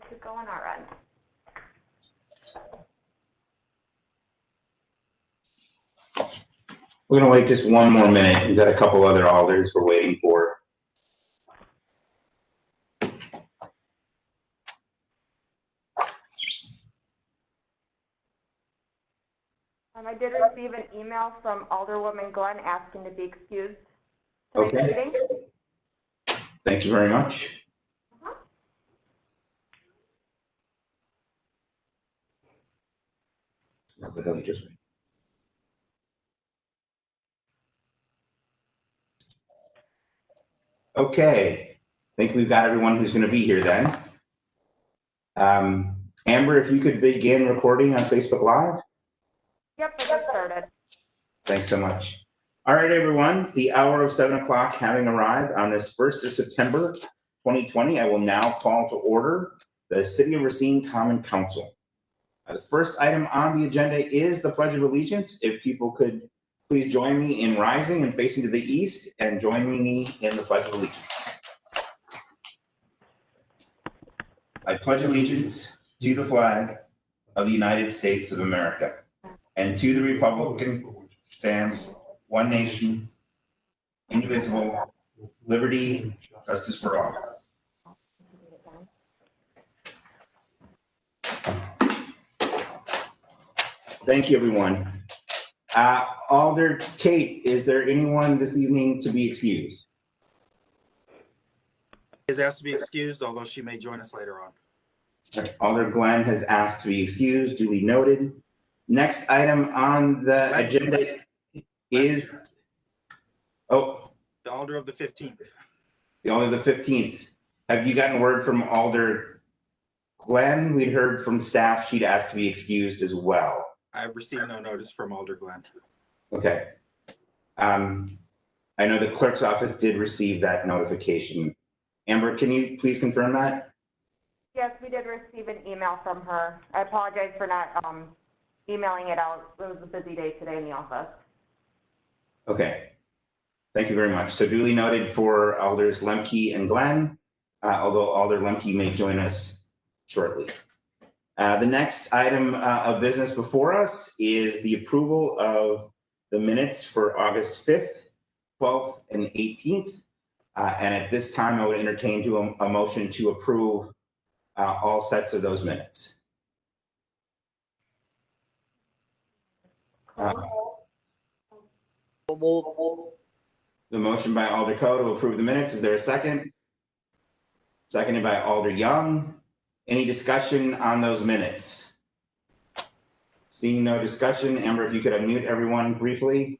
to go on our end. We're going to wait just one more minute. We've got a couple other alders we're waiting for. I did receive an email from Alderwoman Glenn asking to be excused today's Okay. meeting. Thank you very much. What the hell you just made? Okay, I think we've got everyone who's going to be here then. Amber, if you could begin recording on Facebook Live. Yep, I just started. Thanks so much. All right, everyone, the hour of 7 o'clock having arrived on this 1st of September, 2020, I will now call to order the City of Racine Common Council. The first item on the agenda is the Pledge of Allegiance. If people could please join me in rising and facing to the east and join me in the Pledge of Allegiance. I pledge allegiance to the flag of the United States of America and to the republic which stands one nation, indivisible, liberty, justice for all. Thank you, everyone. Alder Tate, is there anyone this evening to be excused? Is asked to be excused, although she may join us later on. Alder Glenn has asked to be excused, duly noted. Next item on the agenda is, oh. The Alder of the 15th. The Alder of the 15th. Have you gotten word from Alder Glenn? We'd heard from staff she'd asked to be excused as well. I've received no notice from Alder Glenn. Okay. I know the clerk's office did receive that notification. Amber, can you please confirm that? Yes, we did receive an email from her. I apologize for not emailing it out. It was a busy day today in the office. Okay. Thank you very much. So duly noted for Alders Lemke and Glenn, although Alder Lemke may join us shortly. The next item of business before us is the approval of the minutes for August 5th, 12th, and 18th. And at this time, I would entertain a motion to approve all sets of those minutes. The motion by Alder Coe to approve the minutes. Is there a second? Seconded by Alder Young. Any discussion on those minutes? Seeing no discussion, Amber, if you could unmute everyone briefly.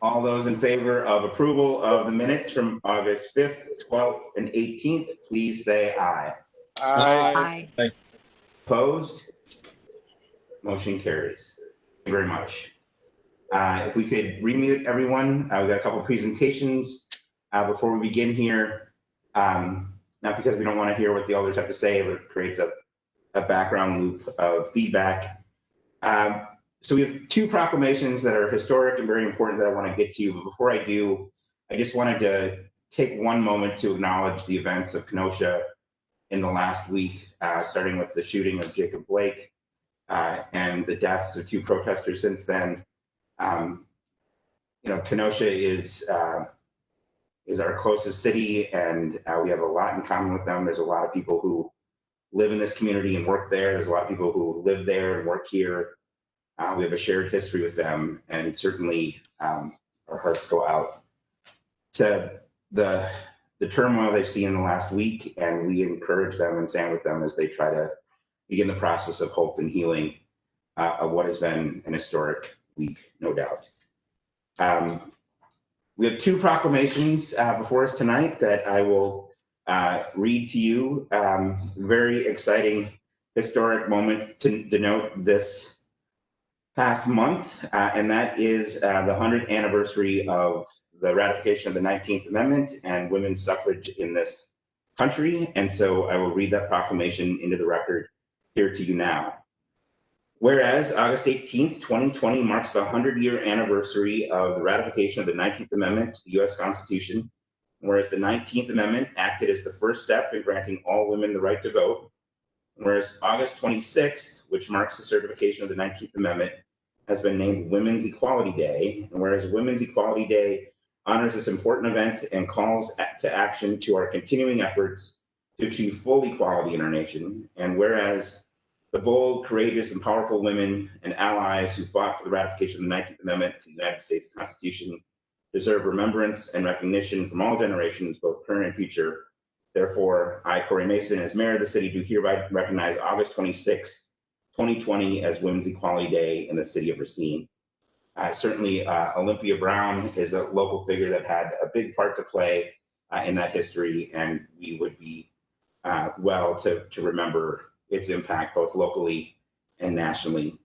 All those in favor of approval of the minutes from August 5th, 12th, and 18th, please say aye. Aye. Aye. Opposed? Motion carries. Thank you very much. If we could remute everyone, we've got a couple presentations before we begin here. Not because we don't want to hear what the elders have to say, but it creates a background loop of feedback. So we have two proclamations that are historic and very important that I want to get to. But before I do, I just wanted to take one moment to acknowledge the events of Kenosha in the last week, starting with the shooting of Jacob Blake and the deaths of two protesters since then. Kenosha is our closest city, and we have a lot in common with them. There's a lot of people who live in this community and work there. There's a lot of people who live there and work here. We have a shared history with them, and certainly our hearts go out to the turmoil they've seen in the last week, and we encourage them and stand with them as they try to begin the process of hope and healing of what has been an historic week, no doubt. We have two proclamations before us tonight that I will read to you. Very exciting, historic moment to denote this past month, and that is the 100th anniversary of the ratification of the 19th Amendment and women's suffrage in this country. And so I will read that proclamation into the record here to you now. Whereas August 18th, 2020 marks the 100-year anniversary of the ratification of the 19th Amendment to the U.S. Constitution, whereas the 19th Amendment acted as the first step in granting all women the right to vote, whereas August 26th, which marks the certification of the 19th Amendment, has been named Women's Equality Day, and whereas Women's Equality Day honors this important event and calls to action to our continuing efforts to achieve full equality in our nation, and whereas the bold, courageous, and powerful women and allies who fought for the ratification of the 19th Amendment to the United States Constitution deserve remembrance and recognition from all generations, both current and future. Therefore, I, Corey Mason, as mayor of the city, do hereby recognize August 26, 2020 as Women's Equality Day in the city of Racine. Certainly, Olympia Brown is a local figure that had a big part to play in that history, and we would be well to remember its impact both locally and nationally.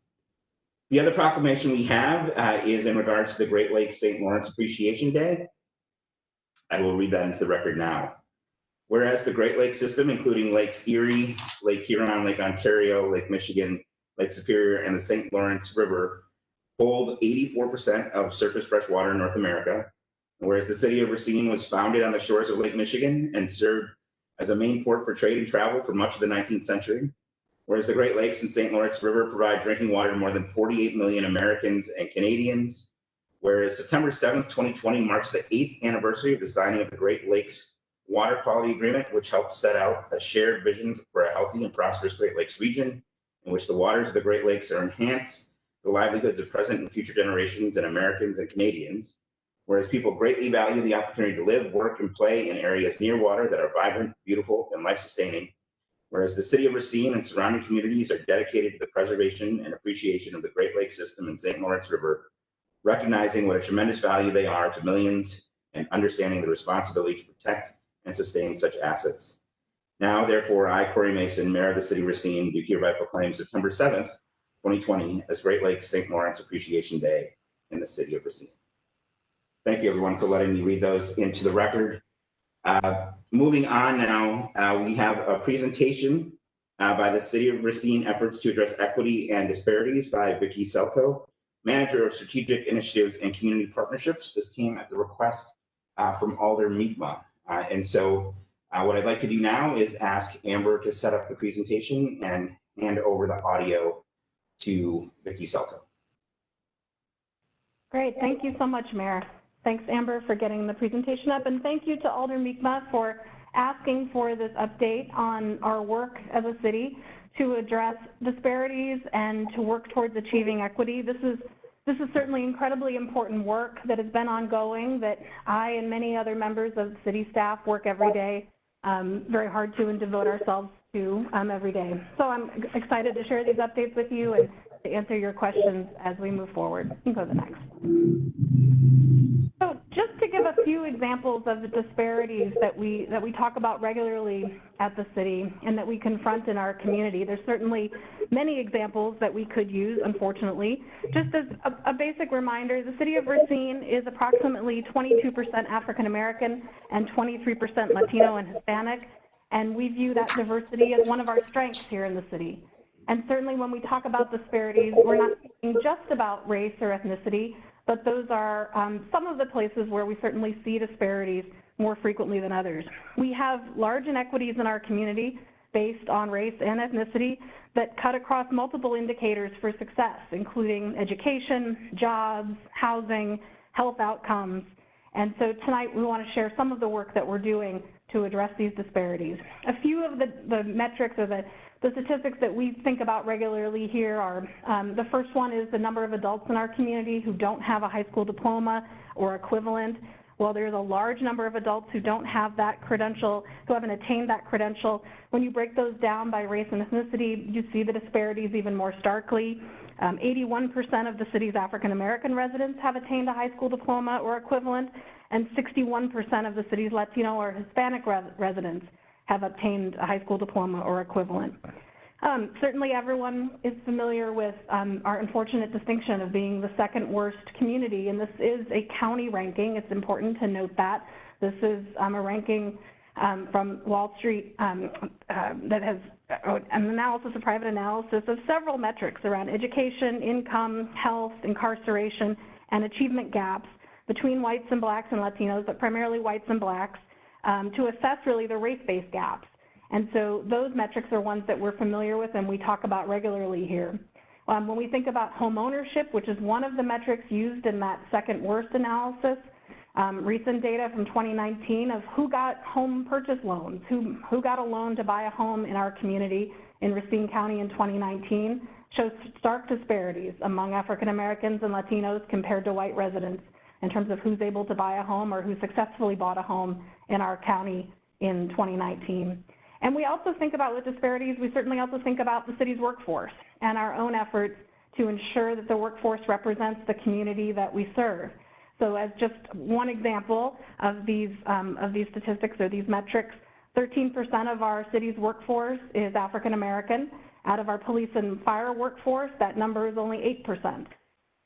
The other proclamation we have is in regards to the Great Lakes St. Lawrence Appreciation Day. I will read that into the record now. Whereas the Great Lakes system, including Lakes Erie, Lake Huron, Lake Ontario, Lake Michigan, Lake Superior, and the St. Lawrence River, hold 84% of surface fresh water in North America. Whereas the city of Racine was founded on the shores of Lake Michigan and served as a main port for trade and travel for much of the 19th century. Whereas the Great Lakes and St. Lawrence River provide drinking water to more than 48 million Americans and Canadians. Whereas September 7th, 2020 marks the 8th anniversary of the signing of the Great Lakes Water Quality Agreement, which helped set out a shared vision for a healthy and prosperous Great Lakes region, in which the waters of the Great Lakes are enhanced, the livelihoods of present and future generations and Americans and Canadians. Whereas people greatly value the opportunity to live, work, and play in areas near water that are vibrant, beautiful, and life-sustaining. Whereas the city of Racine and surrounding communities are dedicated to the preservation and appreciation of the Great Lakes system and St. Lawrence River, recognizing what a tremendous value they are to millions and understanding the responsibility to protect and sustain such assets. Now, therefore, I, Corey Mason, mayor of the city of Racine, do hereby proclaim September 7th, 2020 as Great Lakes St. Lawrence Appreciation Day in the city of Racine. Thank you, everyone, for letting me read those into the record. Moving on now, we have a presentation by the City of Racine Efforts to Address Equity and Disparities by Vicki Selko, Manager of Strategic Initiatives and Community Partnerships. This came at the request from Alder Miedema. And so what I'd like to do now is ask Amber to set up the presentation and hand over the audio to Vicki Selko. Great, thank you so much, Mayor. Thanks, Amber, for getting the presentation up, and thank you to Alder Miedema for asking for this update on our work as a city to address disparities and to work towards achieving equity. This is certainly incredibly important work that has been ongoing, that I and many other members of city staff work every day very hard to and devote ourselves to every day. So I'm excited to share these updates with you and to answer your questions as we move forward. You can go to the next. So just to give a few examples of the disparities that we talk about regularly at the city and that we confront in our community, there's certainly many examples that we could use, unfortunately. Just as a basic reminder, the city of Racine is approximately 22% African American and 23% Latino and Hispanic, and we view that diversity as one of our strengths here in the city. And certainly when we talk about disparities, we're not speaking just about race or ethnicity, but those are some of the places where we certainly see disparities more frequently than others. We have large inequities in our community based on race and ethnicity that cut across multiple indicators for success, including education, jobs, housing, health outcomes. And so tonight we want to share some of the work that we're doing to address these disparities. A few of the metrics or the statistics that we think about regularly here are, the first one is the number of adults in our community who don't have a high school diploma or equivalent. Well, there's a large number of adults who don't have that credential, who haven't attained that credential. When you break those down by race and ethnicity, you see the disparities even more starkly. 81% of the city's African American residents have attained a high school diploma or equivalent, and 61% of the city's Latino or Hispanic residents have obtained a high school diploma or equivalent. Certainly everyone is familiar with our unfortunate distinction of being the second worst community, and this is a county ranking. It's important to note that. This is a ranking from Wall Street that has an analysis, a private analysis of several metrics around education, income, health, incarceration, and achievement gaps between whites and blacks and Latinos, but primarily whites and blacks. to assess really the race-based gaps. And so those metrics are ones that we're familiar with and we talk about regularly here. When we think about home ownership, which is one of the metrics used in that second worst analysis, recent data from 2019 of who got home purchase loans, who got a loan to buy a home in our community in Racine County in 2019 shows stark disparities among African Americans and Latinos compared to white residents in terms of who's able to buy a home or who successfully bought a home in our county in 2019. And we also think about with disparities, we certainly also think about the city's workforce and our own efforts to ensure that the workforce represents the community that we serve. So as just one example of these statistics or these metrics, 13% of our city's workforce is African American. Out of our police and fire workforce, that number is only 8%.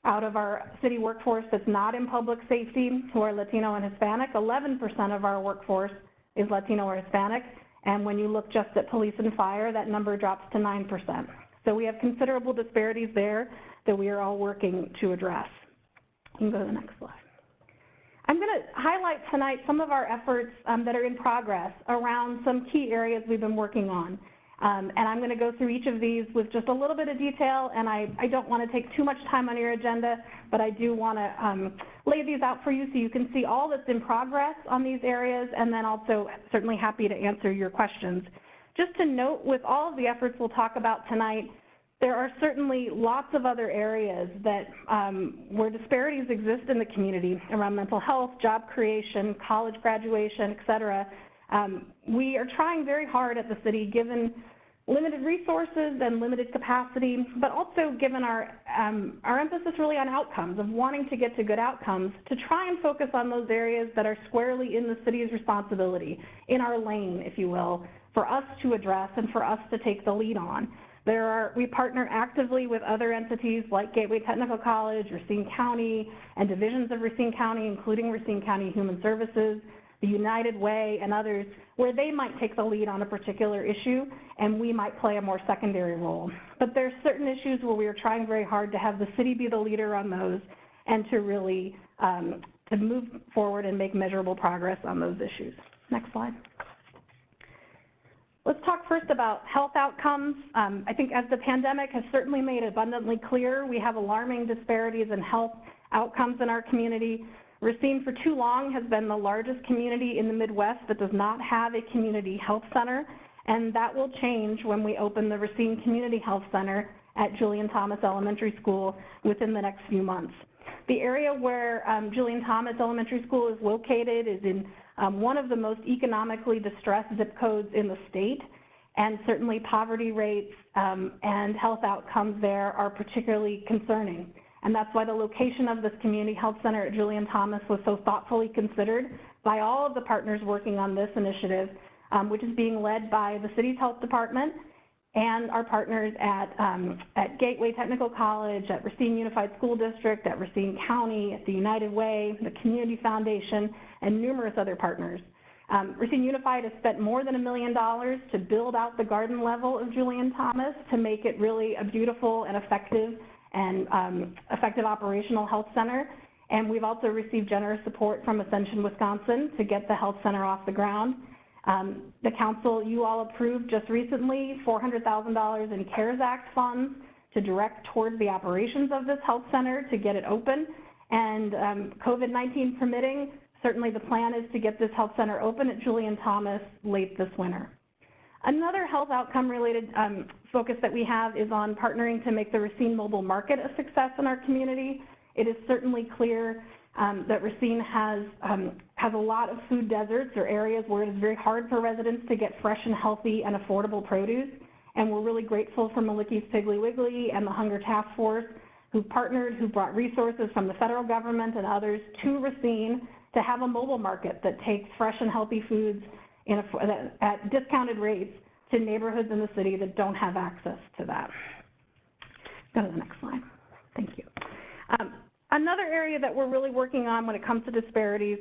Out of our city workforce that's not in public safety, who are Latino and Hispanic, 11% of our workforce is Latino or Hispanic. And when you look just at police and fire, that number drops to 9%. So we have considerable disparities there that we are all working to address. You can go to the next slide. I'm going to highlight tonight some of our efforts that are in progress around some key areas we've been working on. And I'm going to go through each of these with just a little bit of detail, and I don't want to take too much time on your agenda, but I do want to lay these out for you so you can see all that's in progress on these areas, and then also certainly happy to answer your questions. Just to note, with all of the efforts we'll talk about tonight, there are certainly lots of other areas that where disparities exist in the community around mental health, job creation, college graduation, et cetera. We are trying very hard at the city, given limited resources and limited capacity, but also given our emphasis really on outcomes, of wanting to get to good outcomes, to try and focus on those areas that are squarely in the city's responsibility, in our lane, if you will, for us to address and for us to take the lead on. We partner actively with other entities like Gateway Technical College, Racine County, and divisions of Racine County, including Racine County Human Services, the United Way, and others, where they might take the lead on a particular issue, and we might play a more secondary role. But there's certain issues where we are trying very hard to have the city be the leader on those and to really to move forward and make measurable progress on those issues. Next slide. Let's talk first about health outcomes. I think as the pandemic has certainly made abundantly clear, we have alarming disparities in health outcomes in our community. Racine for too long has been the largest community in the Midwest that does not have a community health center, and that will change when we open the Racine Community Health Center at Julian Thomas Elementary School within the next few months. The area where Julian Thomas Elementary School is located is in one of the most economically distressed zip codes in the state, and certainly poverty rates and health outcomes there are particularly concerning. And that's why the location of this community health center at Julian Thomas was so thoughtfully considered by all of the partners working on this initiative, which is being led by the city's health department and our partners at Gateway Technical College, at Racine Unified School District, at Racine County, at the United Way, the Community Foundation, and numerous other partners. Racine Unified has spent more than $1 million to build out the garden level of Julian Thomas to make it really a beautiful and effective operational health center. And we've also received generous support from Ascension, Wisconsin to get the health center off the ground. The council, you all approved just recently $400,000 in CARES Act funds to direct towards the operations of this health center to get it open. And COVID-19 permitting, certainly the plan is to get this health center open at Julian Thomas late this winter. Another health outcome related focus that we have is on partnering to make the Racine mobile market a success in our community. It is certainly clear that Racine has a lot of food deserts or areas where it is very hard for residents to get fresh and healthy and affordable produce. And we're really grateful for Malicki's Piggly Wiggly and the Hunger Task Force who partnered, who brought resources from the federal government and others to Racine to have a mobile market that takes fresh and healthy foods at discounted rates to neighborhoods in the city that don't have access to that. Go to the next slide. Thank you. Another area that we're really working on when it comes to disparities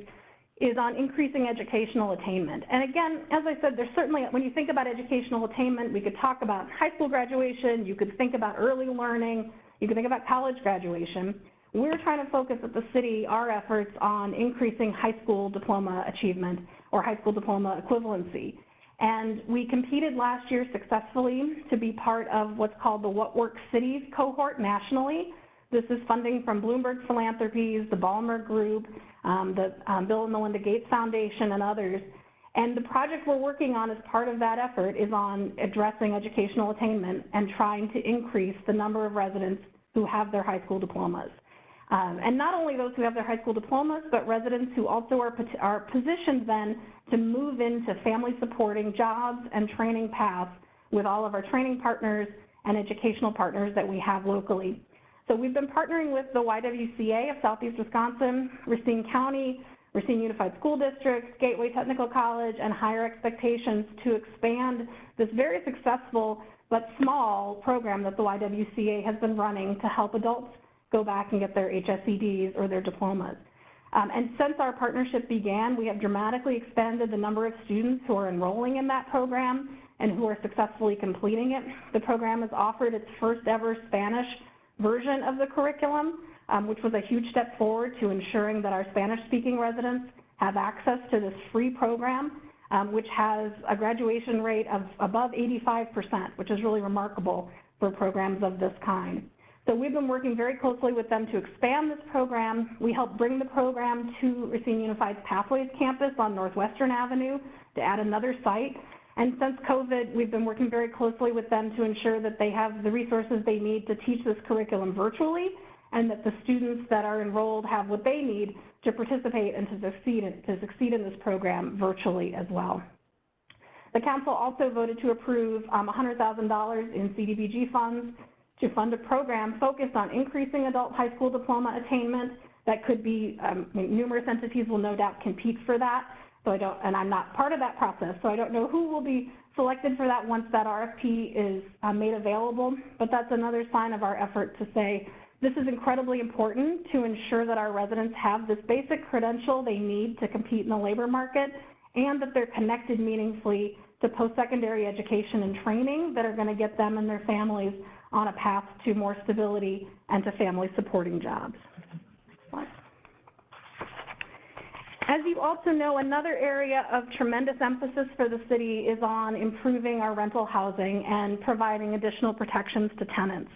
is on increasing educational attainment. And again, as I said, there's certainly, when you think about educational attainment, we could talk about high school graduation, you could think about early learning, you could think about college graduation. We're trying to focus at the city our efforts on increasing high school diploma achievement, or high school diploma equivalency. And we competed last year successfully to be part of what's called the What Works Cities cohort nationally. This is funding from Bloomberg Philanthropies, the Ballmer Group, the Bill and Melinda Gates Foundation, and others. And the project we're working on as part of that effort is on addressing educational attainment and trying to increase the number of residents who have their high school diplomas. And not only those who have their high school diplomas, but residents who also are positioned then to move into family supporting jobs and training paths with all of our training partners and educational partners that we have locally. So we've been partnering with the YWCA of Southeast Wisconsin, Racine County, Racine Unified School District, Gateway Technical College, and Higher Expectations to expand this very successful but small program that the YWCA has been running to help adults go back and get their HSEDs or their diplomas. And since our partnership began, we have dramatically expanded the number of students who are enrolling in that program and who are successfully completing it. The program has offered its first ever Spanish version of the curriculum, which was a huge step forward to ensuring that our Spanish-speaking residents have access to this free program, which has a graduation rate of above 85%, which is really remarkable for programs of this kind. So we've been working very closely with them to expand this program. We helped bring the program to Racine Unified's Pathways campus on Northwestern Avenue to add another site. And since COVID, we've been working very closely with them to ensure that they have the resources they need to teach this curriculum virtually, and that the students that are enrolled have what they need to participate and to succeed in this program virtually as well. The council also voted to approve $100,000 in CDBG funds to fund a program focused on increasing adult high school diploma attainment. That could be, numerous entities will no doubt compete for that. So and I'm not part of that process, so I don't know who will be selected for that once that RFP is made available, but that's another sign of our effort to say, this is incredibly important to ensure that our residents have this basic credential they need to compete in the labor market, and that they're connected meaningfully to post-secondary education and training that are going to get them and their families on a path to more stability and to family supporting jobs. As you also know, another area of tremendous emphasis for the city is on improving our rental housing and providing additional protections to tenants.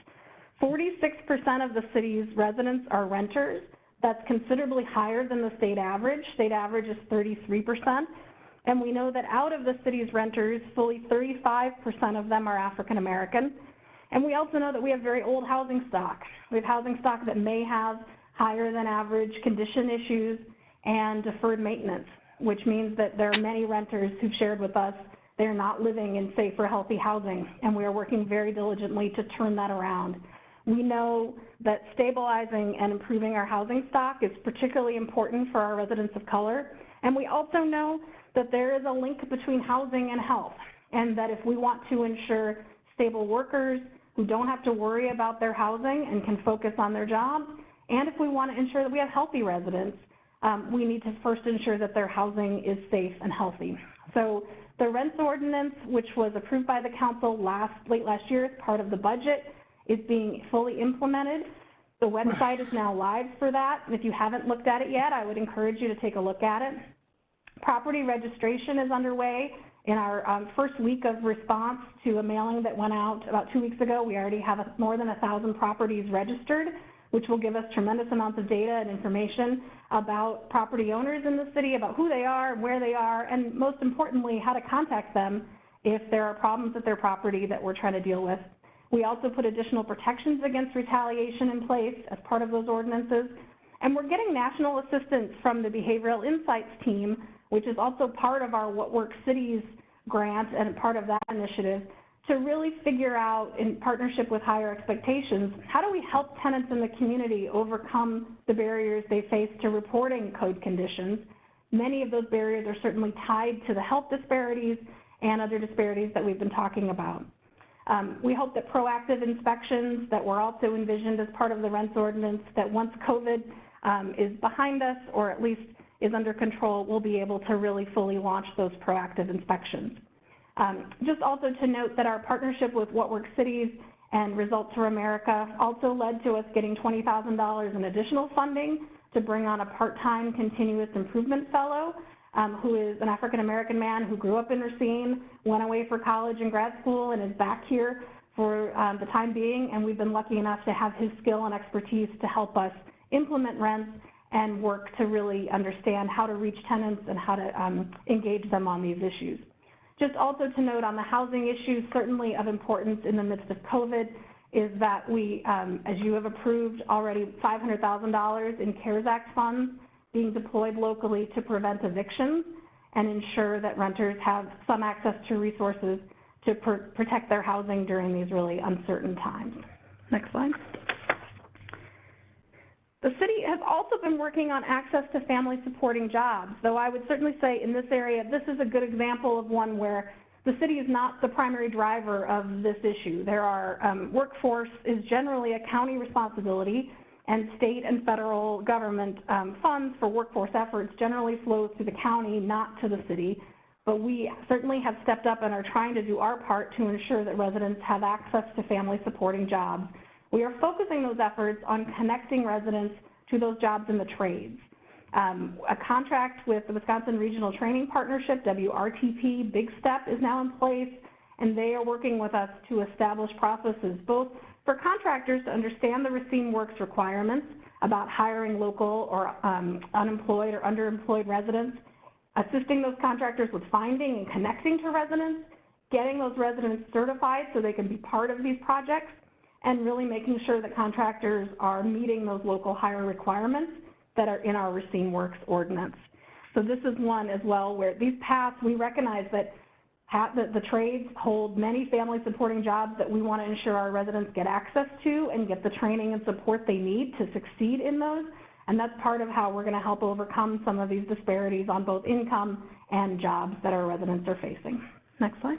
46% of the city's residents are renters. That's considerably higher than the state average. State average is 33%. And we know that out of the city's renters, fully 35% of them are African American. And we also know that we have very old housing stock. We have housing stock that may have higher than average condition issues and deferred maintenance, which means that there are many renters who've shared with us they're not living in safe or healthy housing, and we are working very diligently to turn that around. We know that stabilizing and improving our housing stock is particularly important for our residents of color, and we also know that there is a link between housing and health, and that if we want to ensure stable workers who don't have to worry about their housing and can focus on their jobs, and if we want to ensure that we have healthy residents, we need to first ensure that their housing is safe and healthy. So the rents ordinance, which was approved by the council late last year as part of the budget, is being fully implemented. The website is now live for that. If you haven't looked at it yet, I would encourage you to take a look at it. Property registration is underway. In our first week of response to a mailing that went out about 2 weeks ago, we already have more than 1,000 properties registered, which will give us tremendous amounts of data and information about property owners in the city, about who they are, where they are, and most importantly, how to contact them if there are problems with their property that we're trying to deal with. We also put additional protections against retaliation in place as part of those ordinances. And we're getting national assistance from the Behavioral Insights team, which is also part of our What Works Cities grant and part of that initiative, to really figure out, in partnership with Higher Expectations, how do we help tenants in the community overcome the barriers they face to reporting code conditions. Many of those barriers are certainly tied to the health disparities and other disparities that we've been talking about. We hope that proactive inspections that were also envisioned as part of the rents ordinance, that once COVID is behind us, or at least is under control, we'll be able to really fully launch those proactive inspections. Just also to note that our partnership with What Works Cities and Results for America also led to us getting $20,000 in additional funding to bring on a part-time continuous improvement fellow who is an African-American man who grew up in Racine, went away for college and grad school, and is back here for the time being. And we've been lucky enough to have his skill and expertise to help us implement rents and work to really understand how to reach tenants and how to engage them on these issues. Just also to note on the housing issues, certainly of importance in the midst of COVID, is that we, as you have approved already, $500,000 in CARES Act funds being deployed locally to prevent evictions and ensure that renters have some access to resources to protect their housing during these really uncertain times. Next slide. The city has also been working on access to family supporting jobs, though I would certainly say in this area, this is a good example of one where the city is not the primary driver of this issue. There are, workforce is generally a county responsibility, and state and federal government funds for workforce efforts generally flow through the county, not to the city. But we certainly have stepped up and are trying to do our part to ensure that residents have access to family supporting jobs. We are focusing those efforts on connecting residents to those jobs in the trades. A contract with the Wisconsin Regional Training Partnership, WRTP, Big Step, is now in place, and they are working with us to establish processes both for contractors to understand the Racine Works requirements about hiring local or unemployed or underemployed residents, assisting those contractors with finding and connecting to residents, getting those residents certified so they can be part of these projects, and really making sure that contractors are meeting those local hire requirements that are in our Racine Works ordinance. So this is one as well where these paths, we recognize that the trades hold many family supporting jobs that we want to ensure our residents get access to and get the training and support they need to succeed in those. And that's part of how we're going to help overcome some of these disparities on both income and jobs that our residents are facing. Next slide.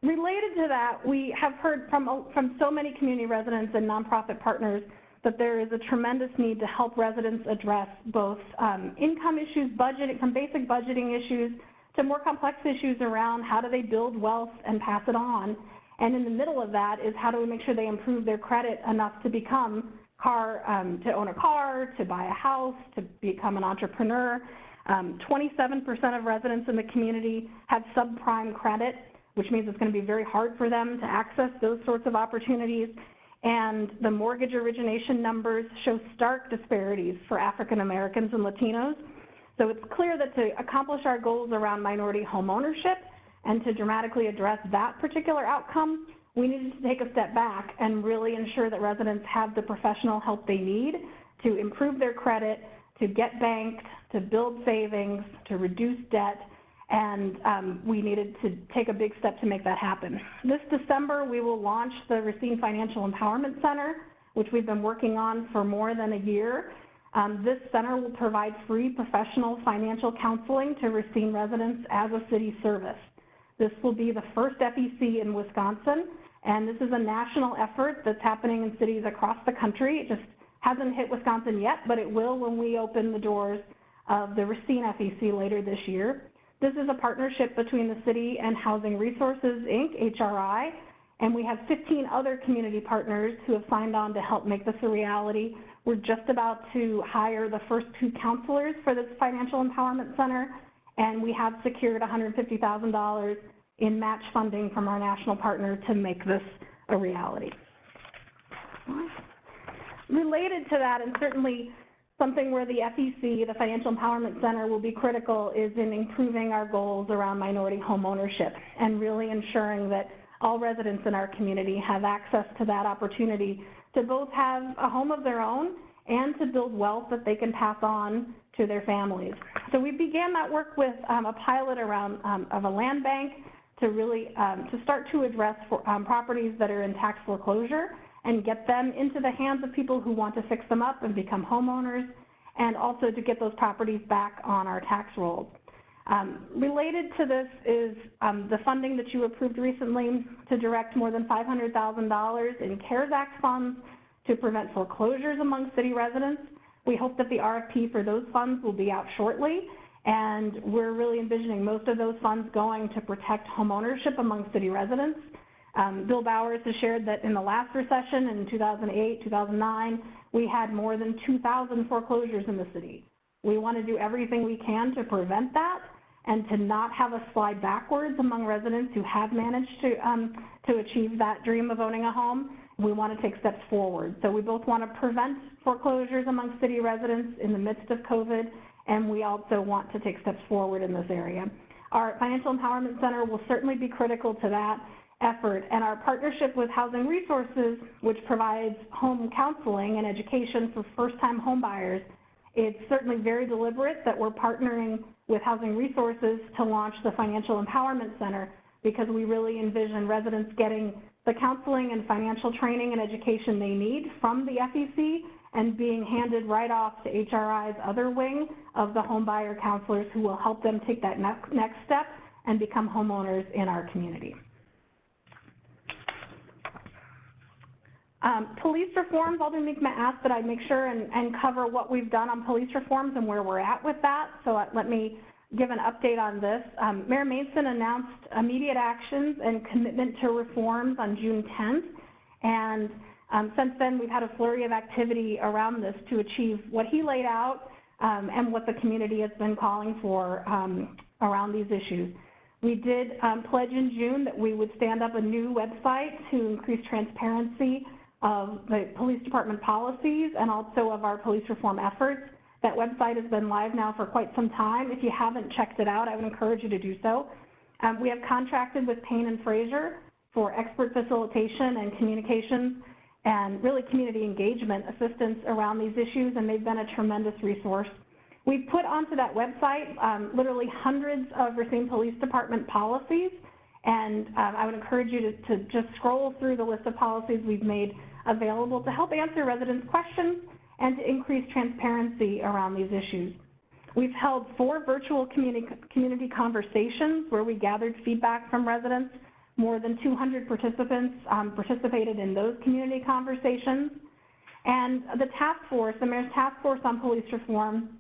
Related to that, we have heard from so many community residents and nonprofit partners that there is a tremendous need to help residents address both income issues, from basic budgeting issues to more complex issues around how do they build wealth and pass it on. And in the middle of that is how do we make sure they improve their credit enough to become to own a car, to buy a house, to become an entrepreneur. 27% of residents in the community have subprime credit, which means it's going to be very hard for them to access those sorts of opportunities. And the mortgage origination numbers show stark disparities for African Americans and Latinos. So it's clear that to accomplish our goals around minority home ownership and to dramatically address that particular outcome, we needed to take a step back and really ensure that residents have the professional help they need to improve their credit, to get banked, to build savings, to reduce debt, and we needed to take a big step to make that happen. This December, we will launch the Racine Financial Empowerment Center, which we've been working on for more than a year. This center will provide free professional financial counseling to Racine residents as a city service. This will be the first FEC in Wisconsin, and this is a national effort that's happening in cities across the country. It just hasn't hit Wisconsin yet, but it will when we open the doors of the Racine FEC later this year. This is a partnership between the city and Housing Resources, Inc., HRI, and we have 15 other community partners who have signed on to help make this a reality. We're just about to hire the first 2 counselors for this Financial Empowerment Center, and we have secured $150,000 in match funding from our national partner to make this a reality. Related to that, and certainly something where the FEC, the Financial Empowerment Center, will be critical is in improving our goals around minority home ownership and really ensuring that all residents in our community have access to that opportunity to both have a home of their own and to build wealth that they can pass on to their families. So we began that work with a pilot around of a land bank to really to start to address properties that are in tax foreclosure and get them into the hands of people who want to fix them up and become homeowners, and also to get those properties back on our tax rolls. Related to this is the funding that you approved recently to direct more than $500,000 in CARES Act funds to prevent foreclosures among city residents. We hope that the RFP for those funds will be out shortly, and we're really envisioning most of those funds going to protect homeownership among city residents. Bill Bowers has shared that in the last recession in 2008, 2009, we had more than 2,000 foreclosures in the city. We want to do everything we can to prevent that and to not have a slide backwards among residents who have managed to achieve that dream of owning a home. We want to take steps forward. So we both want to prevent foreclosures among city residents in the midst of COVID, and we also want to take steps forward in this area. Our Financial Empowerment Center will certainly be critical to that effort, and our partnership with Housing Resources, which provides home counseling and education for first-time home buyers, it's certainly very deliberate that we're partnering with Housing Resources to launch the Financial Empowerment Center, because we really envision residents getting the counseling and financial training and education they need from the FEC and being handed right off to HRI's other wing of the home buyer counselors who will help them take that next step and become homeowners in our community. Police reforms, Alderman Minkma asked that I make sure and cover what we've done on police reforms and where we're at with that. So let me give an update on this. Mayor Mason announced immediate actions and commitment to reforms on June 10th. And since then, we've had a flurry of activity around this to achieve what he laid out and what the community has been calling for around these issues. We did pledge in June that we would stand up a new website to increase transparency of the police department policies and also of our police reform efforts. That website has been live now for quite some time. If you haven't checked it out, I would encourage you to do so. We have contracted with Payne and Fraser for expert facilitation and communications and really community engagement assistance around these issues, and they've been a tremendous resource. We've put onto that website literally hundreds of Racine Police Department policies, and I would encourage you to just scroll through the list of policies we've made available to help answer residents' questions and to increase transparency around these issues. We've held 4 virtual community conversations where we gathered feedback from residents. More than 200 participants participated in those community conversations. And the task force, the Mayor's Task Force on Police Reform,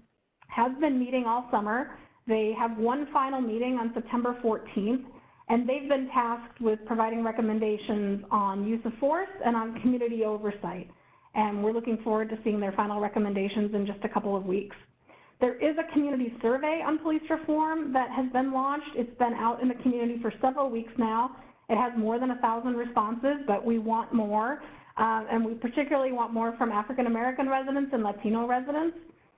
has been meeting all summer. They have one final meeting on September 14th, and they've been tasked with providing recommendations on use of force and on community oversight. And we're looking forward to seeing their final recommendations in just a couple of weeks. There is a community survey on police reform that has been launched. It's been out in the community for several weeks now. It has more than 1,000 responses, but we want more. And we particularly want more from African American residents and Latino residents.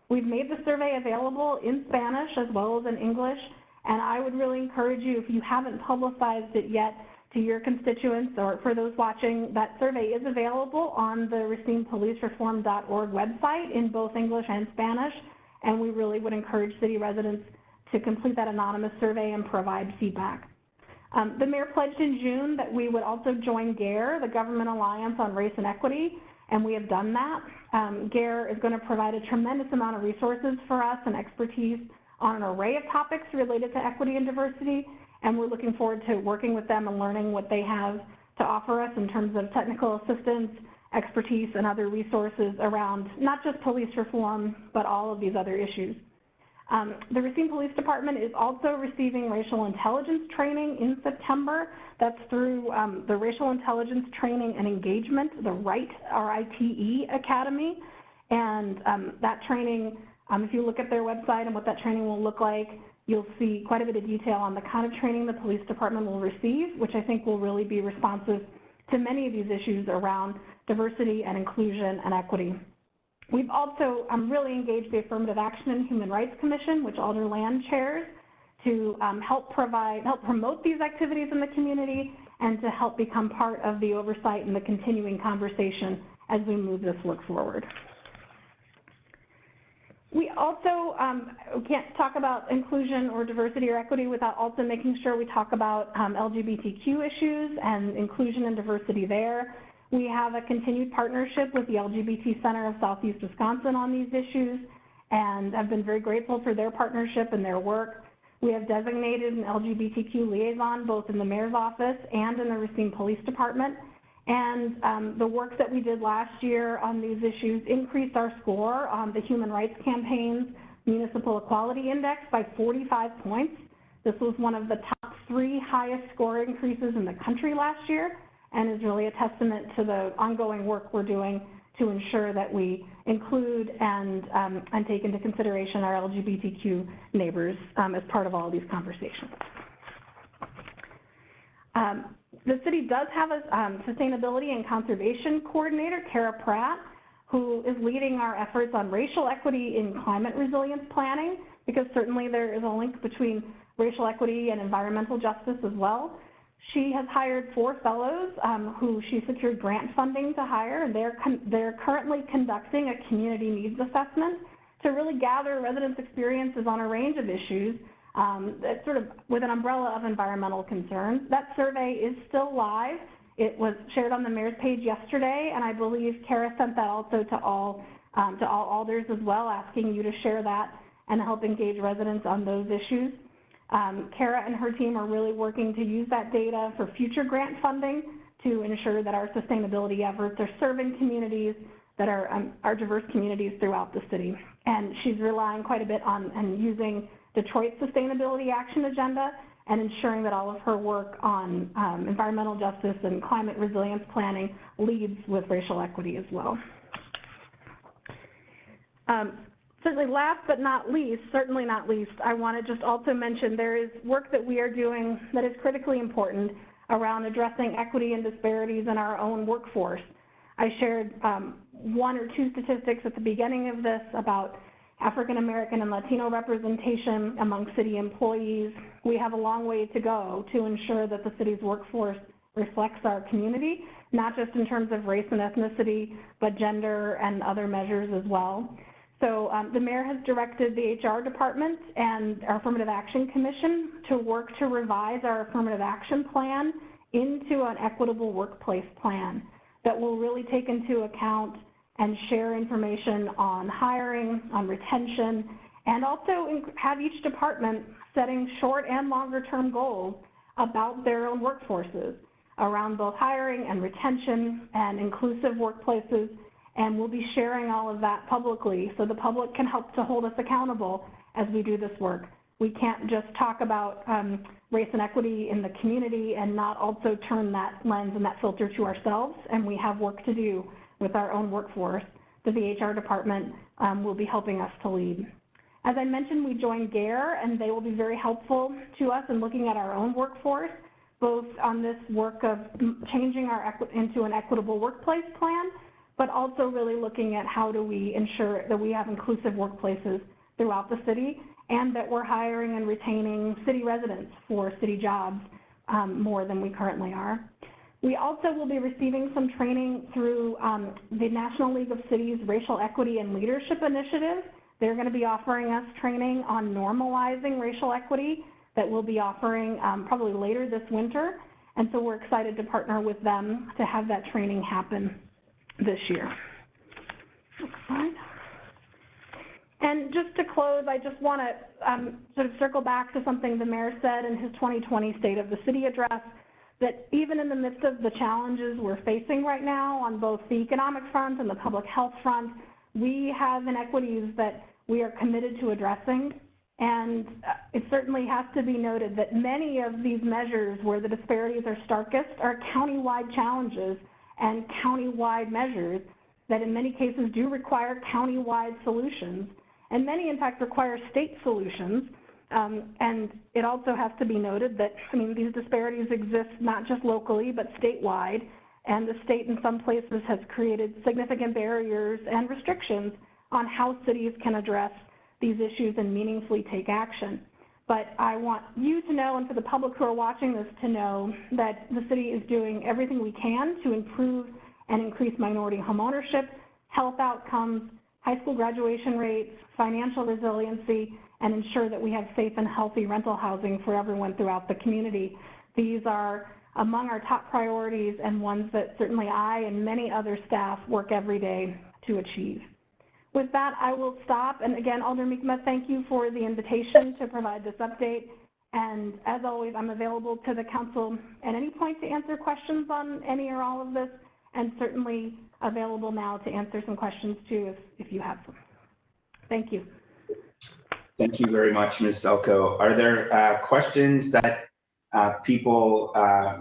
We've made the survey available in Spanish as well as in English. And I would really encourage you, if you haven't publicized it yet to your constituents or for those watching, that survey is available on the RacinePoliceReform.org website in both English and Spanish. And we really would encourage city residents to complete that anonymous survey and provide feedback. The mayor pledged in June that we would also join GARE, the Government Alliance on Race and Equity, and we have done that. GARE is going to provide a tremendous amount of resources for us and expertise on an array of topics related to equity and diversity, and we're looking forward to working with them and learning what they have to offer us in terms of technical assistance, expertise, and other resources around not just police reform, but all of these other issues. The Racine Police Department is also receiving racial intelligence training in September. That's through the Racial Intelligence Training and Engagement, the RITE, R-I-T-E Academy. And that training, if you look at their website and what that training will look like, you'll see quite a bit of detail on the kind of training the police department will receive, which I think will really be responsive to many of these issues around diversity and inclusion and equity. We've also really engaged the Affirmative Action and Human Rights Commission, which Alder Land chairs, to help promote these activities in the community and to help become part of the oversight and the continuing conversation as we move this work forward. We also can't talk about inclusion or diversity or equity without also making sure we talk about LGBTQ issues and inclusion and diversity there. We have a continued partnership with the LGBT Center of Southeast Wisconsin on these issues, and I've been very grateful for their partnership and their work. We have designated an LGBTQ liaison both in the mayor's office and in the Racine Police Department. And the work that we did last year on these issues increased our score on the Human Rights Campaign's Municipal Equality Index by 45 points. This was one of the top 3 highest score increases in the country last year, and is really a testament to the ongoing work we're doing to ensure that we include and take into consideration our LGBTQ neighbors as part of all of these conversations. The city does have a sustainability and conservation coordinator, Kara Pratt, who is leading our efforts on racial equity in climate resilience planning, because certainly there is a link between racial equity and environmental justice as well. She has hired 4 fellows who she secured grant funding to hire, and they're currently conducting a community needs assessment to really gather residents' experiences on a range of issues, that's sort of with an umbrella of environmental concerns. That survey is still live. It was shared on the mayor's page yesterday, and I believe Kara sent that also to all alders as well, asking you to share that and help engage residents on those issues. Kara and her team are really working to use that data for future grant funding to ensure that our sustainability efforts are serving communities that are our diverse communities throughout the city. And she's relying quite a bit on and using Detroit's Sustainability Action Agenda and ensuring that all of her work on environmental justice and climate resilience planning leads with racial equity as well. Certainly last but not least, certainly not least, I want to just also mention there is work that we are doing that is critically important around addressing equity and disparities in our own workforce. I shared 1 or 2 statistics at the beginning of this about African American and Latino representation among city employees. We have a long way to go to ensure that the city's workforce reflects our community, not just in terms of race and ethnicity, but gender and other measures as well. So the mayor has directed the HR department and our Affirmative Action Commission to work to revise our affirmative action plan into an equitable workplace plan that will really take into account and share information on hiring, on retention, and also have each department setting short and longer term goals about their own workforces around both hiring and retention and inclusive workplaces. And we'll be sharing all of that publicly so the public can help to hold us accountable as we do this work. We can't just talk about race and equity in the community and not also turn that lens and that filter to ourselves, and we have work to do with our own workforce that the HR department will be helping us to lead. As I mentioned, we joined GARE, and they will be very helpful to us in looking at our own workforce, both on this work of changing into an equitable workplace plan, but also really looking at how do we ensure that we have inclusive workplaces throughout the city and that we're hiring and retaining city residents for city jobs more than we currently are. We also will be receiving some training through the National League of Cities Racial Equity and Leadership Initiative. They're going to be offering us training on normalizing racial equity that we'll be offering probably later this winter. And so we're excited to partner with them to have that training happen this year. Next slide. And just to close, I just want to sort of circle back to something the mayor said in his 2020 State of the City address, that even in the midst of the challenges we're facing right now on both the economic front and the public health front, we have inequities that we are committed to addressing. And it certainly has to be noted that many of these measures where the disparities are starkest are countywide challenges and countywide measures that in many cases do require countywide solutions. And many, in fact, require state solutions. And it also has to be noted that, I mean, these disparities exist not just locally, but statewide. And the state in some places has created significant barriers and restrictions on how cities can address these issues and meaningfully take action. But I want you to know, and for the public who are watching this to know, that the city is doing everything we can to improve and increase minority homeownership, health outcomes, high school graduation rates, financial resiliency, and ensure that we have safe and healthy rental housing for everyone throughout the community. These are among our top priorities and ones that certainly I and many other staff work every day to achieve. With that, I will stop. And again, Alder Miekema, thank you for the invitation to provide this update. And as always, I'm available to the council at any point to answer questions on any or all of this, and certainly available now to answer some questions too if you have some. Thank you. Thank you very much, Ms. Selko. Are there questions that people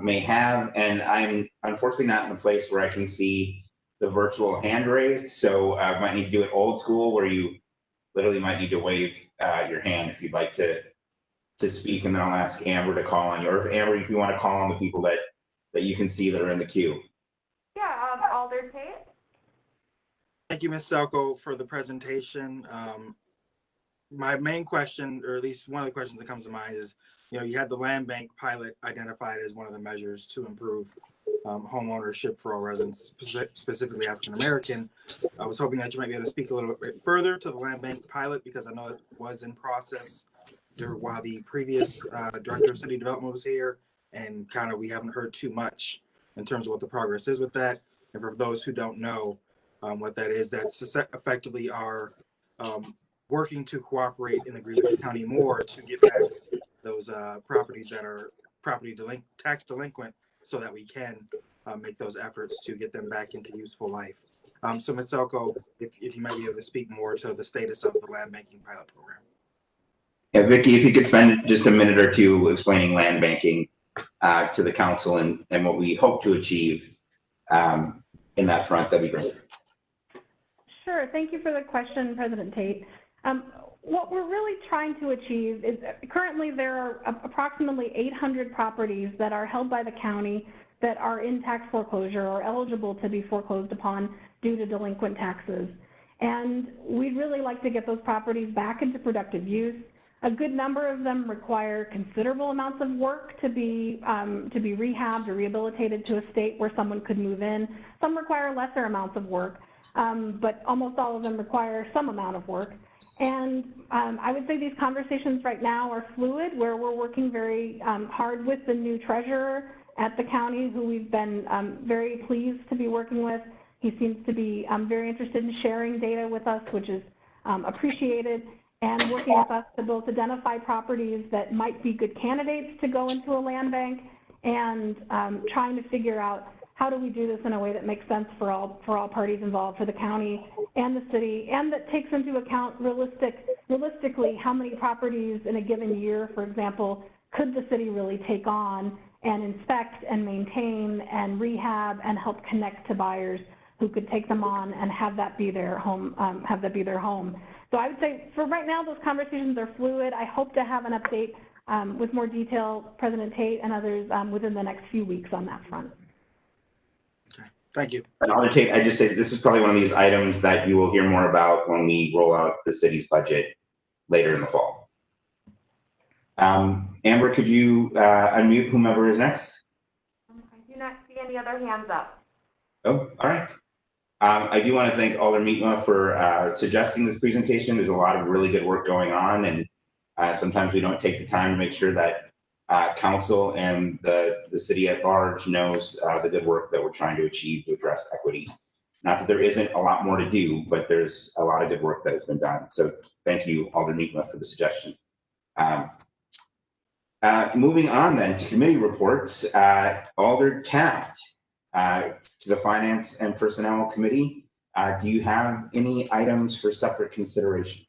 may have? And I'm unfortunately not in a place where I can see the virtual hand raised. So I might need to do it old school where you literally might need to wave your hand if you'd like to speak, and then I'll ask Amber to call on you. Or if Amber, if you want to call on the people that you can see that are in the queue. Yeah, Alder Tate? Thank you, Ms. Selko, for the presentation. My main question, or at least one of the questions that comes to mind is, you had the land bank pilot identified as one of the measures to improve home ownership for all residents, specifically African American. I was hoping that you might be able to speak a little bit further to the land bank pilot, because I know it was in process while the previous director of city development was here, and kind of we haven't heard too much in terms of what the progress is with that. And for those who don't know what that is, that's effectively our working to cooperate and agree with the county more to get back those properties that are tax delinquent, so that we can make those efforts to get them back into useful life. So Ms. Selko, if you might be able to speak more to the status of the land banking pilot program. Yeah, Vicki, if you could spend just a minute or two explaining land banking to the council and what we hope to achieve in that front, that'd be great. Sure. Thank you for the question, President Tate. What we're really trying to achieve is currently there are approximately 800 properties that are held by the county that are in tax foreclosure or eligible to be foreclosed upon due to delinquent taxes. And we'd really like to get those properties back into productive use. A good number of them require considerable amounts of work to be rehabbed or rehabilitated to a state where someone could move in. Some require lesser amounts of work, but almost all of them require some amount of work. And I would say these conversations right now are fluid, where we're working very hard with the new treasurer at the county, who we've been very pleased to be working with. He seems to be very interested in sharing data with us, which is appreciated, and working with us to both identify properties that might be good candidates to go into a land bank, and trying to figure out how do we do this in a way that makes sense for all parties involved, for the county and the city, and that takes into account realistically how many properties in a given year, for example, could the city really take on and inspect and maintain and rehab and help connect to buyers who could take them on and have that be their home. So I would say for right now, those conversations are fluid. I hope to have an update with more detail, President Tate and others, within the next few weeks on that front. Okay. Thank you. And Alder Tate, I just say this is probably one of these items that you will hear more about when we roll out the city's budget later in the fall. Amber, could you unmute whomever is next? I do not see any other hands up. Oh, all right. I do want to thank Alder Miedema for suggesting this presentation. There's a lot of really good work going on, and sometimes we don't take the time to make sure that council and the city at large knows the good work that we're trying to achieve to address equity. Not that there isn't a lot more to do, but there's a lot of good work that has been done. So thank you, Alder Miedema, for the suggestion. Moving on then to committee reports, Alder Taft, to the Finance and Personnel Committee. Do you have any items for separate consideration?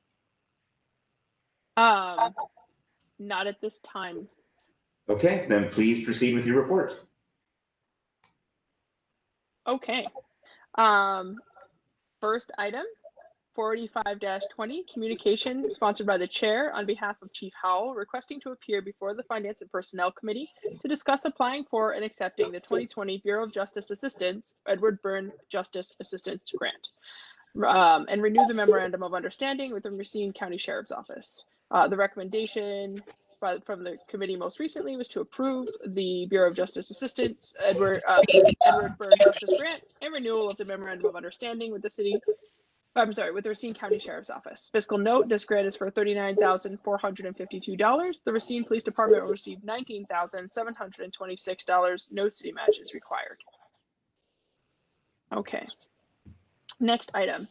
Not at this time. Okay, then please proceed with your report. Okay. First item, 485-20, communication sponsored by the chair on behalf of Chief Howell, requesting to appear before the Finance and Personnel Committee to discuss applying for and accepting the 2020 Bureau of Justice Assistance, Edward Byrne Justice Assistance Grant, and renew the Memorandum of Understanding with the Racine County Sheriff's Office. The recommendation from the committee most recently was to approve the Bureau of Justice Assistance, Edward Byrne Justice Grant, and renewal of the Memorandum of Understanding with the Racine County Sheriff's Office. Fiscal note, this grant is for $39,452. The Racine Police Department will receive $19,726. No city match is required. Okay. Next item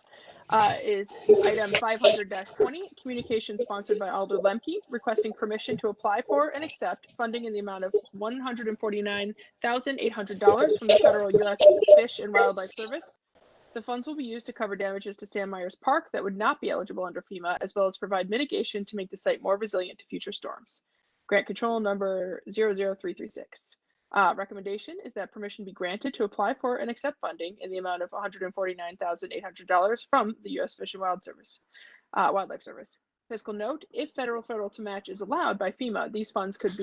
is item 500-20, communication sponsored by Alder Lemke, requesting permission to apply for and accept funding in the amount of $149,800 from the federal U.S. Fish and Wildlife Service. The funds will be used to cover damages to Sam Myers Park that would not be eligible under FEMA, as well as provide mitigation to make the site more resilient to future storms. Grant control number 00336. Recommendation is that permission be granted to apply for and accept funding in the amount of $149,800 from the U.S. Fish and Wildlife Service. Fiscal note: if federal to match is allowed by FEMA, these funds could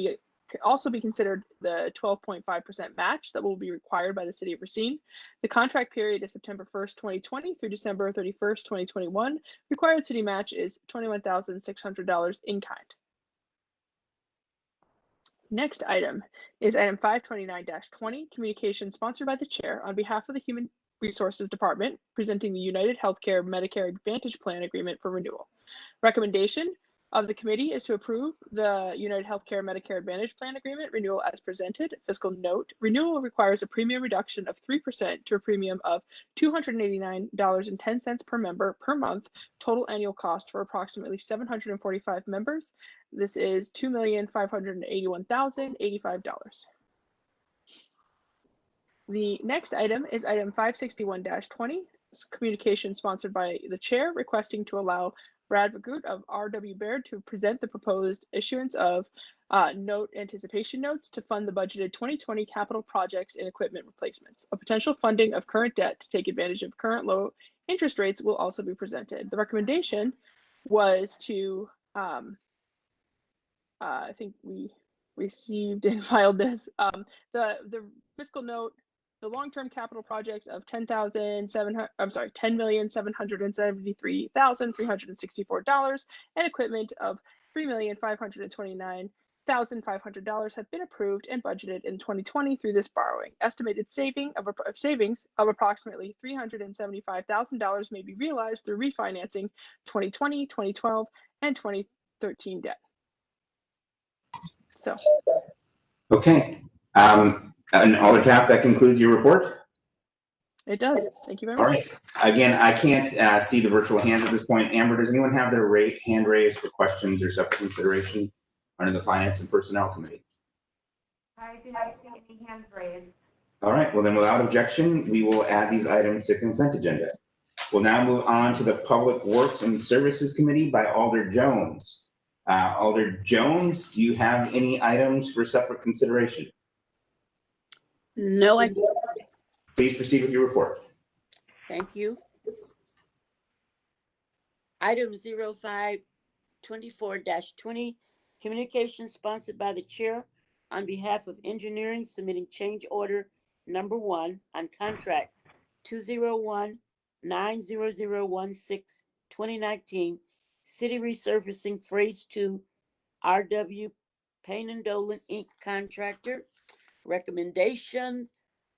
also be considered the 12.5% match that will be required by the city of Racine. The contract period is September 1st, 2020 through December 31st, 2021. Required city match is $21,600 in kind. Next item is item 529-20, communication sponsored by the chair on behalf of the Human Resources Department, presenting the United Healthcare Medicare Advantage Plan Agreement for renewal. Recommendation of the committee is to approve the United Healthcare Medicare Advantage Plan Agreement renewal as presented. Fiscal note: renewal requires a premium reduction of 3% to a premium of $289.10 per member per month, total annual cost for approximately 745 members. This is $2,581,085. The next item is item 561-20, communication sponsored by the chair requesting to allow Brad Vagut of R.W. Baird to present the proposed issuance of note anticipation notes to fund the budgeted 2020 capital projects and equipment replacements. A potential funding of current debt to take advantage of current low interest rates will also be presented. The recommendation was to, I think we received and filed this, the fiscal note, the long-term capital projects of $10,773,364 and equipment of $3,529,500 have been approved and budgeted in 2020 through this borrowing. Estimated savings of approximately $375,000 may be realized through refinancing 2020, 2012, and 2013 debt. So. Okay. And Alder Taft, that concludes your report? It does. Thank you very All much. right. Again, I can't see the virtual hands at this point. Amber, does anyone have their hand raised for questions or separate consideration under the Finance and Personnel Committee? I do not see any hands raised. All right. Well, then without objection, we will add these items to consent agenda. We'll now move on to the Public Works and Services Committee by Alder Jones. Alder Jones, do you have any items for separate consideration? No, I do. Please proceed with your report. Thank you. Item 0524-20, communication sponsored by the chair on behalf of engineering submitting change order number 1 on contract 201-90016 2019 city resurfacing phase 2 RW Payne and Dolan Inc. contractor. Recommendation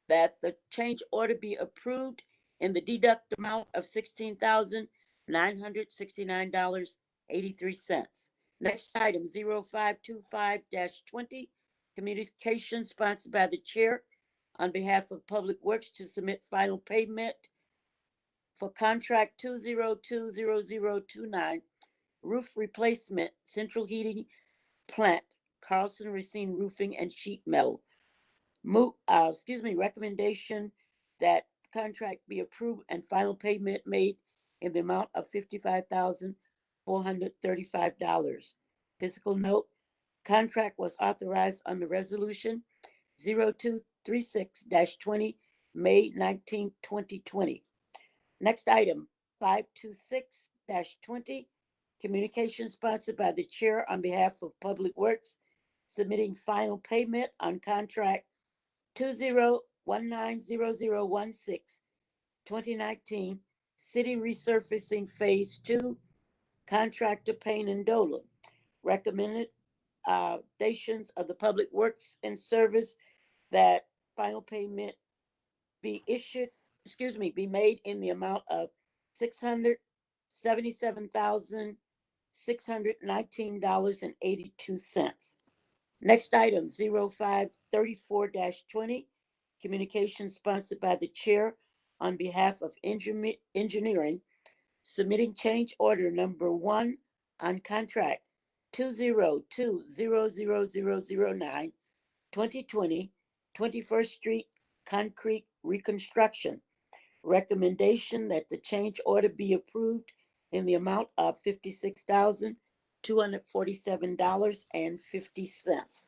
that the change order be approved in the deduct amount of $16,969.83. Next item 0525-20, communication sponsored by the chair on behalf of Public Works to submit final payment for contract 2020029 roof replacement central heating plant Carlson Racine Roofing and Sheet Metal. Recommendation that contract be approved and final payment made in the amount of $55,435. Fiscal note: contract was authorized under resolution 0236-20, May 19, 2020. Next item 526-20, communication sponsored by the chair on behalf of Public Works submitting final payment on contract 201-90016 2019 city resurfacing phase 2 contractor Payne and Dolan. Recommendations of the Public Works and Service that final payment be made in the amount of $677,619.82. Next item 0534-20, communication sponsored by the chair on behalf of engineering submitting change order number 1 on contract 202-00009 2020 21st Street concrete reconstruction. Recommendation that the change order be approved in the amount of $56,247.50.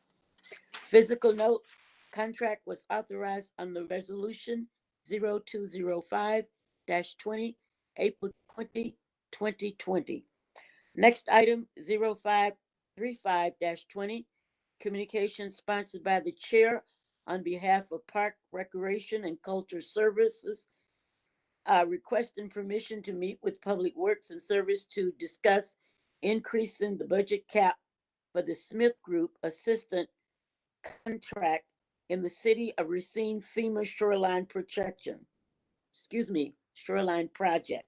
Physical note: Contract was authorized under Resolution 0205-20, April 20, 2020. Next item, 0535-20, communication sponsored by the chair on behalf of Park, Recreation, and Culture Services, requesting permission to meet with Public Works and Service to discuss increasing the budget cap for the Smith Group Assistant contract in the city of Racine FEMA shoreline shoreline project.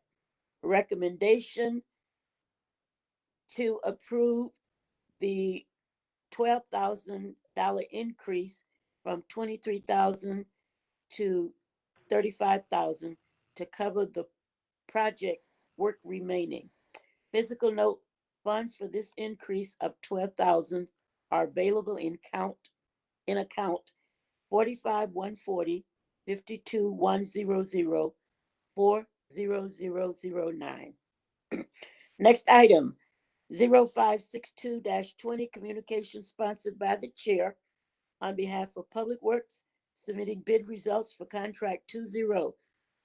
Recommendation to approve the $12,000 increase from 23,000 to 35,000 to cover the project work remaining. Physical note, funds for this increase of 12,000 are available in account 45-140 52-100 40009. Next item, 0562-20, communication sponsored by the chair on behalf of Public Works, submitting bid results for contract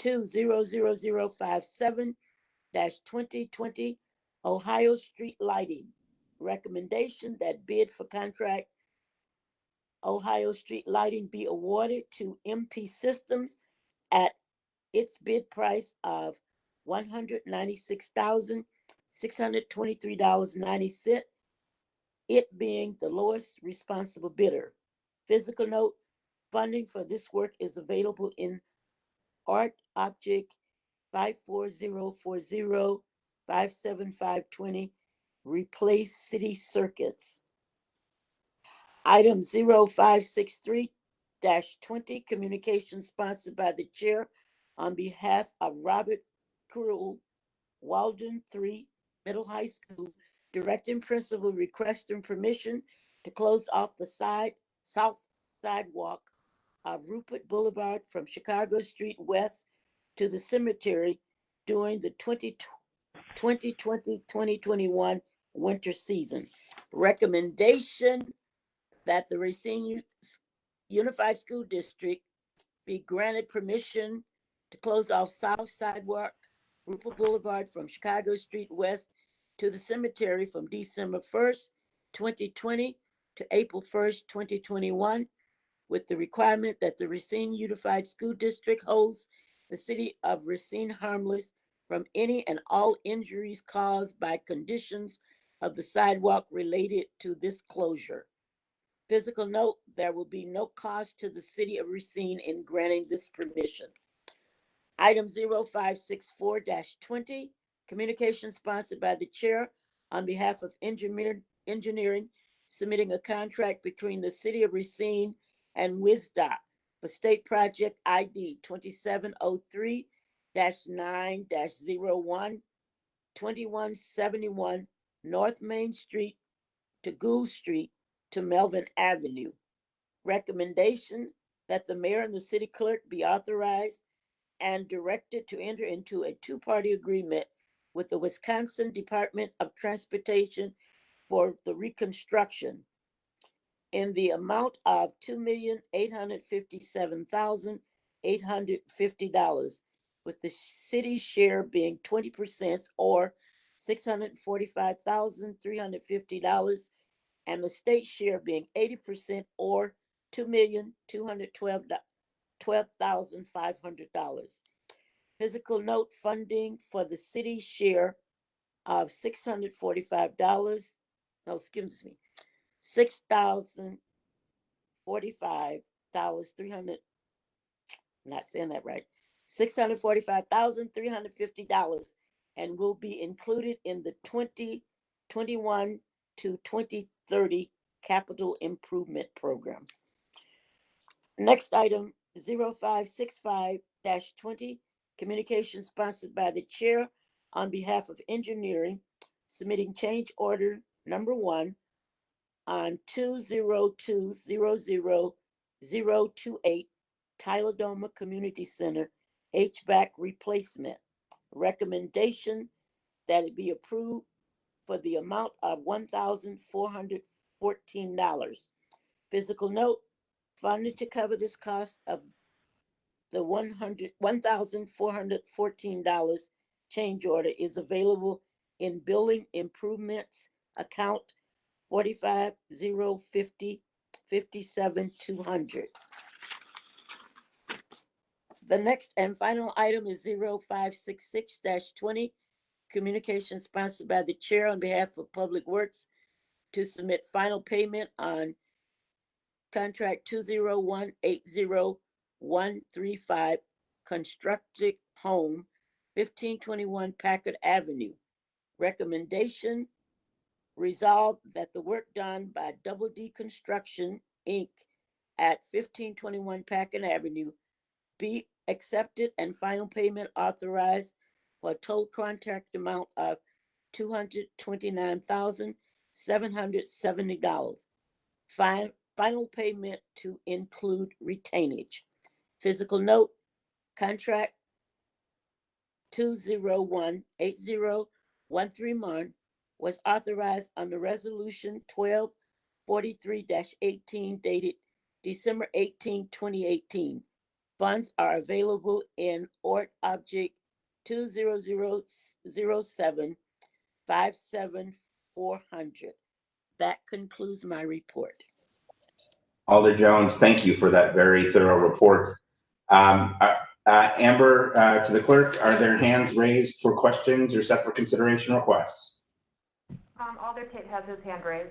2020057-2020 Ohio Street Lighting. Recommendation that bid for contract Ohio Street Lighting be awarded to MP Systems at its bid price of $196,623.90, it being the lowest responsible bidder. Physical note, funding for this work is available in Art Object 54040-57520, replace city circuits. Item 0563-20, communication sponsored by the chair on behalf of Robert Cruel, Walden 3 Middle High School, directing principal requesting permission to close off the south sidewalk of Rupert Boulevard from Chicago Street West to the cemetery during the 2020-2021 winter season. Recommendation that the Racine Unified School District be granted permission to close off south sidewalk Rupert Boulevard from Chicago Street West to the cemetery from December 1st, 2020 to April 1st, 2021, with the requirement that the Racine Unified School District holds the city of Racine harmless from any and all injuries caused by conditions of the sidewalk related to this closure. Physical note, there will be no cost to the city of Racine in granting this permission. Item 0564-20, communication sponsored by the chair on behalf of engineering, submitting a contract between the city of Racine and WISDOT for state project ID 2703-9-01, 2171 North Main Street to Gould Street to Melvin Avenue. Recommendation that the mayor and the city clerk be authorized and directed to enter into a two-party agreement with the Wisconsin Department of Transportation for the reconstruction in the amount of $2,857,850, with the city's share being 20% or $645,350, and the state share being 80% or $2,212,500. Physical note, funding for the city's share of $645. No, excuse me, $6,045,300. Not saying that right. $645,350, and will be included in the 2021 to 2030 capital improvement program. Next item, 0565-20, communication sponsored by the chair on behalf of engineering, submitting change order number 1 on 2020028 Tyler-Doma Community Center HVAC replacement. Recommendation that it be approved for the amount of $1,414. Physical note, Funding to cover this cost of the $1,414 change order is available in Building Improvements account 4505057200. The next and final item is 0566-20, communication sponsored by the chair on behalf of Public Works to submit final payment on contract 201-80135 constructed home 1521 Packard Avenue. Recommendation: resolved that the work done by Double D Construction, Inc. at 1521 Packard Avenue be accepted and final payment authorized for a total contract amount of $229,770. Final payment to include retainage. Physical note: contract 201-8013 was authorized under Resolution 1243-18 dated December 18, 2018. Funds are available in Ort Object 20007 57400. That concludes my report. Alder Jones, thank you for that very thorough report. Amber, to the clerk, are there hands raised for questions or separate consideration requests? Alder Tate has his hand raised.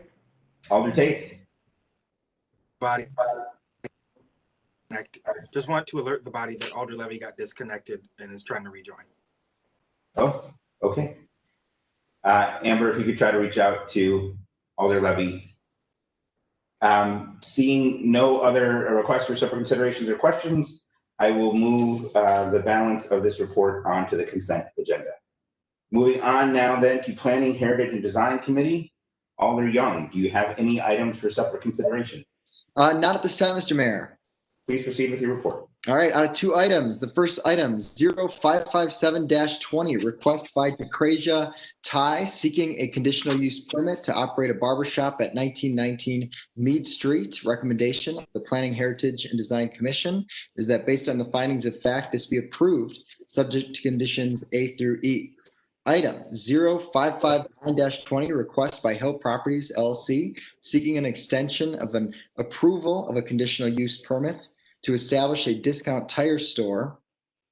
Alder Tate? Body. Just want to alert the body that Alder Levy got disconnected and is trying to rejoin. Oh, okay. Amber, if you could try to reach out to Alder Levy. Seeing no other requests for separate considerations or questions, I will move the balance of this report onto the consent agenda. Moving on now then to Planning, Heritage, and Design Committee. Alder Young, do you have any items for separate consideration? Not at this time, Mr. Mayor. Please proceed with your report. All right, out of two items. The first item, 0557-20, request by Decresia Thai seeking a conditional use permit to operate a barbershop at 1919 Mead Street. Recommendation of the Planning, Heritage, and Design Commission is that based on the findings of fact, this be approved, subject to conditions A through E. Item 0559-20, request by Hill Properties LLC seeking an extension of an approval of a conditional use permit to establish a discount tire store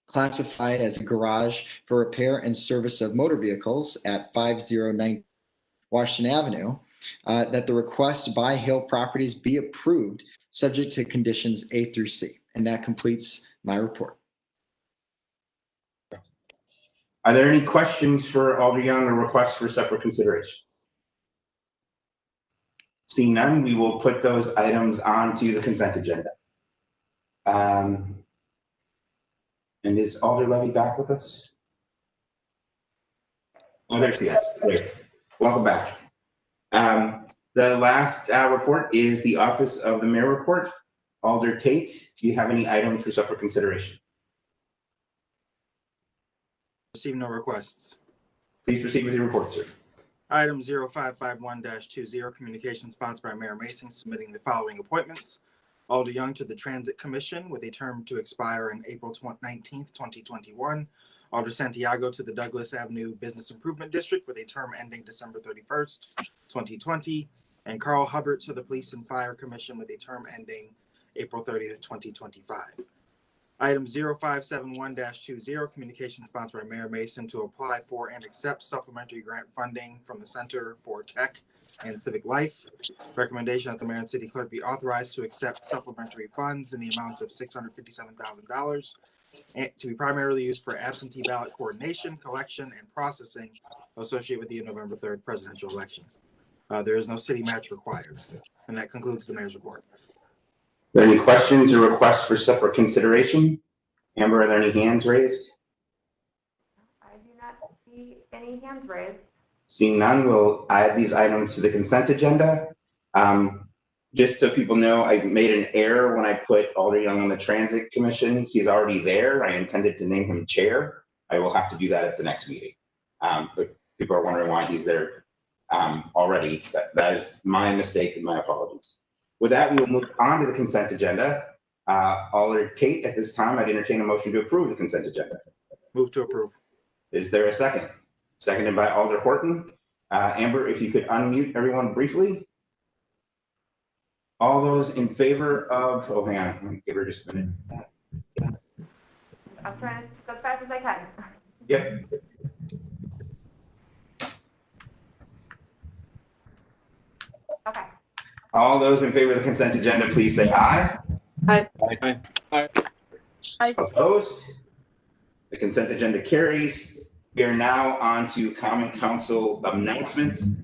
classified as a garage for repair and service of motor vehicles at 509 Washington Avenue, that the request by Hill Properties be approved subject to conditions A through C. And that completes my report. Are there any questions for Alder Young or requests for separate consideration? Seeing none, we will put those items onto the consent agenda. And is Alder Levy back with us? Oh, there she is. Great. Welcome back. The last report is the Office of the Mayor report. Alder Tate, do you have any items for separate consideration? Receive no requests. Please proceed with your report, sir. Item 0551-20, communication sponsored by Mayor Mason, submitting the following appointments. Alder Young to the Transit Commission with a term to expire on April 19th, 2021. Alder Santiago to the Douglas Avenue Business Improvement District with a term ending December 31st, 2020. And Carl Hubbard to the Police and Fire Commission with a term ending April 30th, 2025. Item 0571-20, communication sponsored by Mayor Mason to apply for and accept supplementary grant funding from the Center for Tech and Civic Life. Recommendation that the mayor and city clerk be authorized to accept supplementary funds in the amounts of $657,000 to be primarily used for absentee ballot coordination, collection, and processing associated with the November 3rd presidential election. There is no city match required. And that concludes the mayor's report. Are there any questions or requests for separate consideration? Amber, are there any hands raised? I do not see any hands raised. Seeing none, we'll add these items to the consent agenda. Just so people know, I made an error when I put Alder Young on the Transit Commission. He's already there. I intended to name him chair. I will have to do that at the next meeting. But people are wondering why he's there already. That is my mistake and my apologies. With that, we will move on to the consent agenda. Alder Kate, at this time, I'd entertain a motion to approve the consent agenda. Move to approve. Is there a second? Seconded by Alder Horton. Amber, if you could unmute everyone briefly. All those in favor of, oh, hang on, let me give her just a minute. I'm trying to go as fast as I can. Yep. Okay. All those in favor of the consent agenda, please say aye. Aye. Aye. Aye. Opposed? The consent agenda carries. We are now on to common council announcements.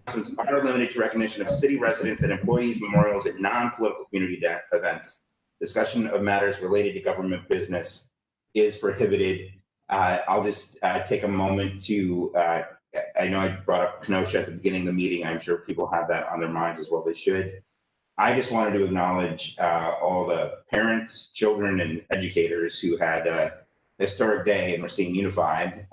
Announcements are limited to recognition of city residents and employees' memorials at non-political community events. Discussion of matters related to government business is prohibited. I'll just take a moment to, I know I brought up Kenosha at the beginning of the meeting. I'm sure people have that on their minds as well. They should. I just wanted to acknowledge all the parents, children, and educators who had a historic day and were seen unified.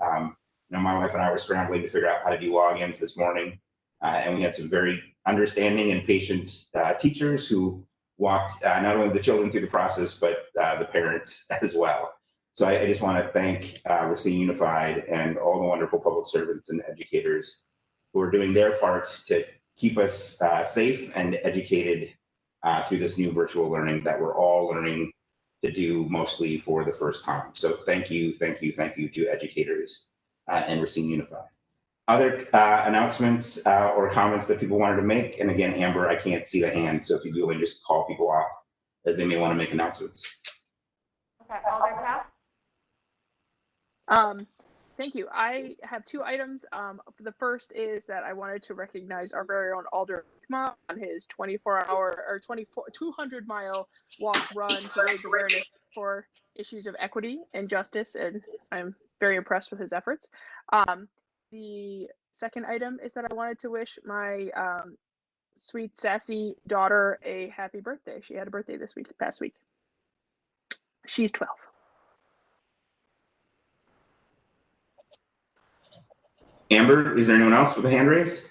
My wife and I were scrambling to figure out how to do logins this morning. And we had some very understanding and patient teachers who walked not only the children through the process, but the parents as well. So I just want to thank Racine Unified and all the wonderful public servants and educators who are doing their part to keep us safe and educated through this new virtual learning that we're all learning to do mostly for the first time. So thank you to educators and Racine Unified. Other announcements or comments that people wanted to make? And again, Amber, I can't see the hand, so if you do, and just call people off as they may want to make announcements. Okay, Alder Pass? Thank you. I have two items. The first is that I wanted to recognize our very own Alder Hickma on his 200-mile walk run to raise awareness for issues of equity and justice, and I'm very impressed with his efforts. The second item is that I wanted to wish my sweet, sassy daughter a happy birthday. She had a birthday this past week. She's 12. Amber, is there anyone else with a hand raised?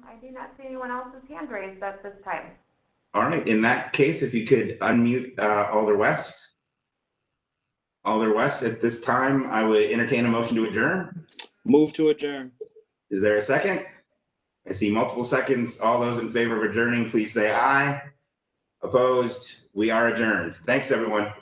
I do not see anyone else's hand raised at this time. All right, in that case, if you could unmute Alder West. Alder West, at this time, I would entertain a motion to adjourn. Move to adjourn. Is there a second? I see multiple seconds. All those in favor of adjourning, please say aye. Opposed? We are adjourned. Thanks, everyone.